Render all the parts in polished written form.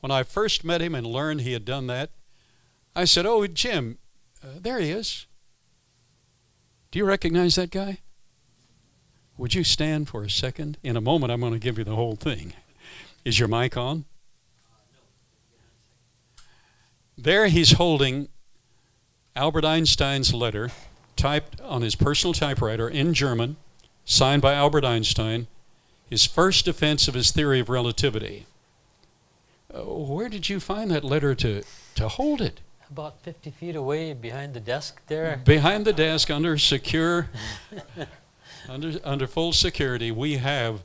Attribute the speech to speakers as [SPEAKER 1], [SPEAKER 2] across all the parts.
[SPEAKER 1] When I first met him and learned he had done that, I said, "Oh, Jim, there he is. Do you recognize that guy? Would you stand for a second? In a moment, I'm going to give you the whole thing." Is your mic on? There he's holding Albert Einstein's letter, typed on his personal typewriter in German, signed by Albert Einstein, his first defense of his theory of relativity. Where did you find that letter to hold it?
[SPEAKER 2] About 50 feet away behind the desk there.
[SPEAKER 1] Behind the desk, under secure, under full security, we have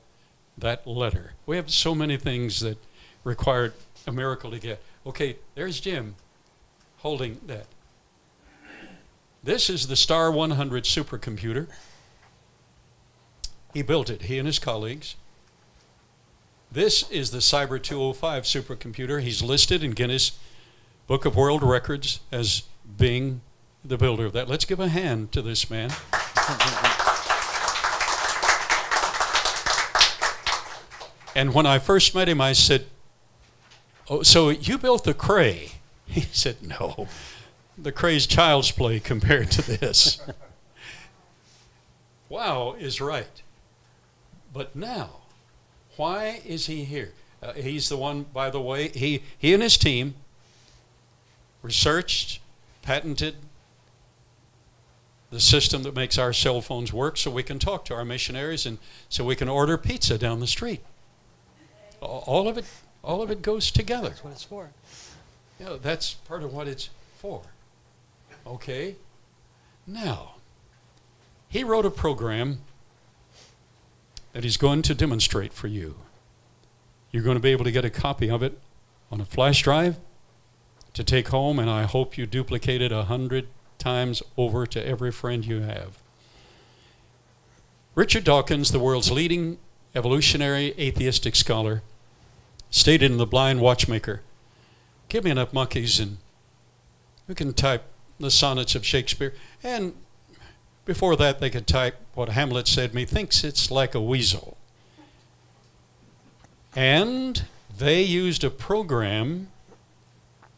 [SPEAKER 1] that letter. We have so many things that required a miracle to get. Okay, there's Jim holding that. This is the Star 100 supercomputer. He built it, he and his colleagues. This is the Cyber 205 supercomputer. He's listed in Guinness Book of World Records as being the builder of that. Let's give a hand to this man. And when I first met him, I said, "Oh, so you built the Cray?" He said, "No, the Cray's child's play compared to this." Wow is right. But now, why is he here? He's the one, by the way, he and his team researched, patented the system that makes our cell phones work so we can talk to our missionaries and so we can order pizza down the street. All of it goes together.
[SPEAKER 2] That's what it's for.
[SPEAKER 1] Yeah, that's part of what it's for. Okay? Now, he wrote a program that he's going to demonstrate for you. You're going to be able to get a copy of it on a flash drive to take home, and I hope you duplicate it 100 times over to every friend you have. Richard Dawkins, the world's leading evolutionary atheistic scholar, stated in The Blind Watchmaker, "Give me enough monkeys and we can type the sonnets of Shakespeare." And before that, they could type what Hamlet said, "Methinks it's like a weasel." And they used a program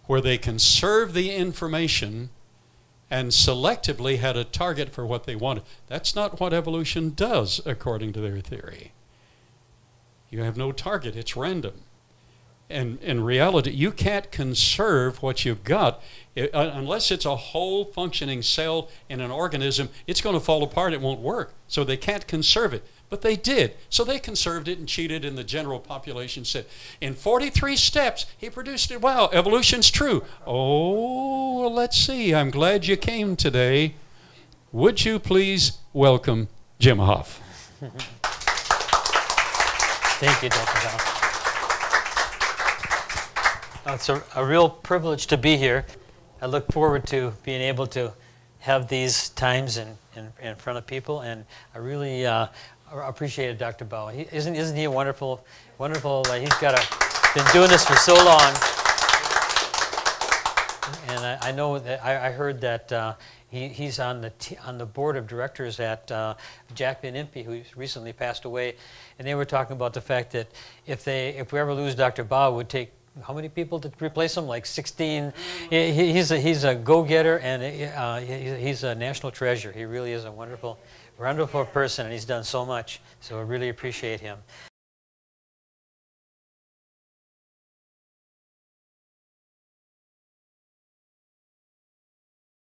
[SPEAKER 1] where they conserved the information and selectively had a target for what they wanted. That's not what evolution does, according to their theory. You have no target, it's random. And in reality, you can't conserve what you've got. Unless it's a whole functioning cell in an organism, it's going to fall apart, it won't work. So they can't conserve it. But they did. So they conserved it and cheated, and the general population said, in 43 steps, he produced it. Wow, evolution's true. Oh, well, let's see. I'm glad you came today. Would you please welcome Jim Hoff?
[SPEAKER 2] Thank you, Dr. Hoff. It's a real privilege to be here. I look forward to being able to have these times in front of people, and I really appreciated Dr. Bowe. Isn't he a wonderful? He's been doing this for so long, and I know that I heard that he's on the board of directors at Jack Van Impe, who recently passed away, and they were talking about the fact that if we ever lose Dr. Bowe, it would take how many people to replace him? Like 16. He's a go-getter, and he's a national treasure. He really is a wonderful person, and he's done so much. So I really appreciate him.